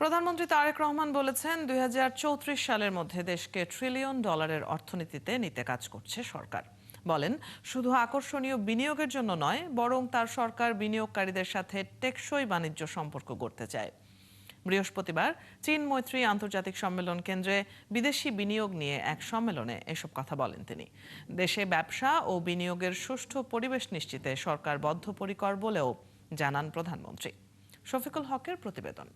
প্রধানমন্ত্রী তারেক রহমান বলেছেন 2034 সালের মধ্যে দেশকে $1 ট্রিলিয়ন অর্থনীতিতে নিতে কাজ করছে সরকার। বলেন, শুধু আকর্ষণীয় বিনিয়োগের জন্য নয়, বরং তার সরকার বিনিয়োগকারীদের সাথে টেকসই বাণিজ্য সম্পর্ক গড়তে চায়। বৃহস্পতিবার চীন মৈত্রী আন্তর্জাতিক সম্মেলন কেন্দ্রে বিদেশি বিনিয়োগ নিয়ে এক সম্মেলনে এসব কথা বলেন তিনি। দেশে ব্যবসা ও বিনিয়োগের সুষ্ঠু পরিবেশ নিশ্চিতে সরকার বদ্ধপরিকর বলেও জানান প্রধানমন্ত্রী। শফিকুল হকের প্রতিবেদন।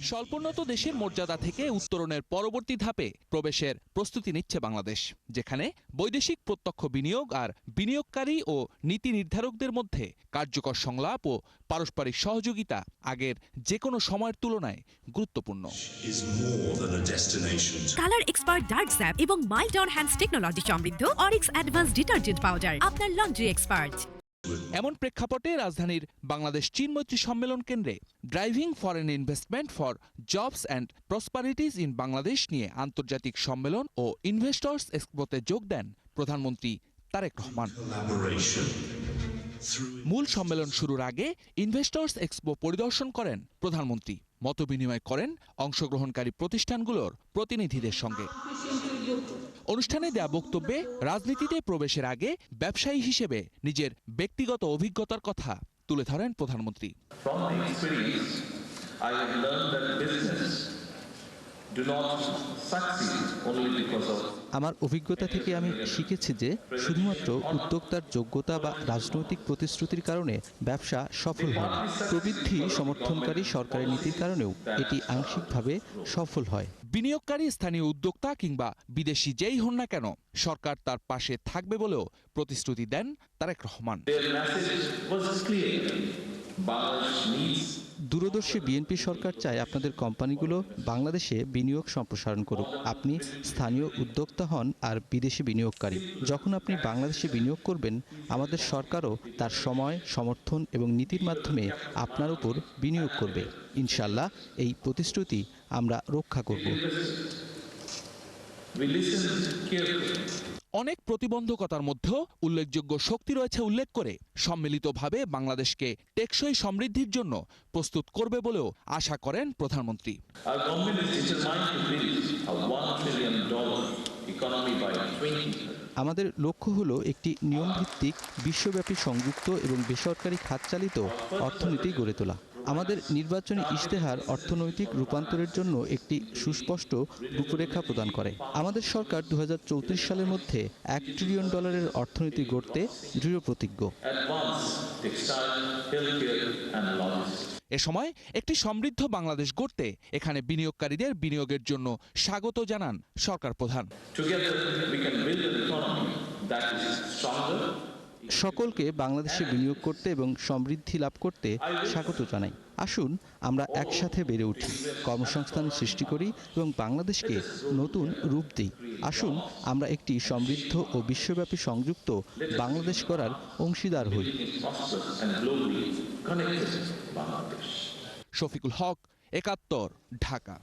স্বল্পোন্নত দেশের মর্যাদা থেকে উত্তরণের পরবর্তী ধাপে প্রবেশের প্রস্তুতি নিচ্ছে বাংলাদেশ, যেখানে বৈদেশিক প্রত্যক্ষ বিনিয়োগ আর বিনিয়োগকারী ও নীতি নির্ধারকদের মধ্যে কার্যকর সংলাপ ও পারস্পরিক সহযোগিতা আগের যে কোনো সময়ের তুলনায় গুরুত্বপূর্ণ। কালার এক্সপার্ট ডার্ক স্যাপ এবং মাইল্ড অন হ্যান্ডস টেকনোলজি সমৃদ্ধ অরিক্স অ্যাডভান্স ডিটারজেন্ট পাউডার, আপনার লন্ড্রি এক্সপার্ট। এমন প্রেক্ষাপটে রাজধানীর বাংলাদেশ চীন মৈত্রী সম্মেলন কেন্দ্রে driving foreign investment for jobs and prosperities in Bangladesh নিয়ে আন্তর্জাতিক সম্মেলন ও ইনভেস্টর্স এক্সপোতে যোগ দেন প্রধানমন্ত্রী তারেক রহমান। মূল সম্মেলন শুরুর আগে ইনভেস্টর্স এক্সপো পরিদর্শন করেন প্রধানমন্ত্রী, মতবিনিময় করেন অংশগ্রহণকারী প্রতিষ্ঠানগুলোর প্রতিনিধিদের সঙ্গে। অনুষ্ঠানে দেয়া বক্তব্যে রাজনীতিতে প্রবেশের আগে ব্যবসায়ী হিসেবে নিজের ব্যক্তিগত অভিজ্ঞতার কথা তুলে ধরেন প্রধানমন্ত্রী। আমার অভিজ্ঞতা থেকে আমি শিখেছি যে শুধুমাত্র উদ্যোক্তার যোগ্যতা বা রাজনৈতিক প্রতিশ্রুতির কারণে ব্যবসা সফল হয় না। প্রবৃদ্ধি সমর্থনকারী সরকারি নীতির কারণেও এটি আংশিকভাবে সফল হয়। বিনিয়োগকারী স্থানীয় উদ্যোক্তা কিংবা বিদেশি যেই হন না কেন, সরকার তার পাশে থাকবে বলেও প্রতিশ্রুতি দেন তারেক রহমান। দূরদর্শী বিএনপি সরকার চায় আপনাদের কোম্পানিগুলো বাংলাদেশে বিনিয়োগ সম্প্রসারণ করুক। আপনি স্থানীয় উদ্যোক্তা হন আর বিদেশি বিনিয়োগকারী। যখন আপনি বাংলাদেশে বিনিয়োগ করবেন, আমাদের সরকারও তার সময়, সমর্থন এবং নীতির মাধ্যমে আপনার উপর বিনিয়োগ করবে। ইনশাআল্লাহ এই প্রতিশ্রুতি আমরা রক্ষা করব। অনেক প্রতিবন্ধকতার মধ্যেও উল্লেখযোগ্য শক্তি রয়েছে উল্লেখ করে সম্মিলিতভাবে বাংলাদেশকে টেকসই সমৃদ্ধির জন্য প্রস্তুত করবে বলেও আশা করেন প্রধানমন্ত্রী। আমাদের লক্ষ্য হলো একটি নিয়মভিত্তিক, বিশ্বব্যাপী সংযুক্ত এবং বেসরকারি খাতচালিত অর্থনীতি গড়ে তোলা। আমাদের নির্বাচনী ইশতেহার অর্থনৈতিক রূপান্তরের জন্য একটি সুস্পষ্ট রূপরেখা প্রদান করে। আমাদের সরকার 2034 সালের মধ্যে $1 ট্রিলিয়ন অর্থনীতি গড়তে দৃঢ়প্রতিজ্ঞ। এ সময় একটি সমৃদ্ধ বাংলাদেশ গড়তে এখানে বিনিয়োগকারীদের বিনিয়োগের জন্য স্বাগত জানান সরকার প্রধান। সকলকে বাংলাদেশে বিনিয়োগ করতে এবং সমৃদ্ধি লাভ করতে স্বাগত জানাই। আসুন আমরা একসাথে বেড়ে উঠি, কর্মসংস্থান সৃষ্টি করি এবং বাংলাদেশকে নতুন রূপ দিই। আসুন আমরা একটি সমৃদ্ধ ও বিশ্বব্যাপী সংযুক্ত বাংলাদেশ করার অংশীদার হই। শফিকুল হক, ৭১, ঢাকা।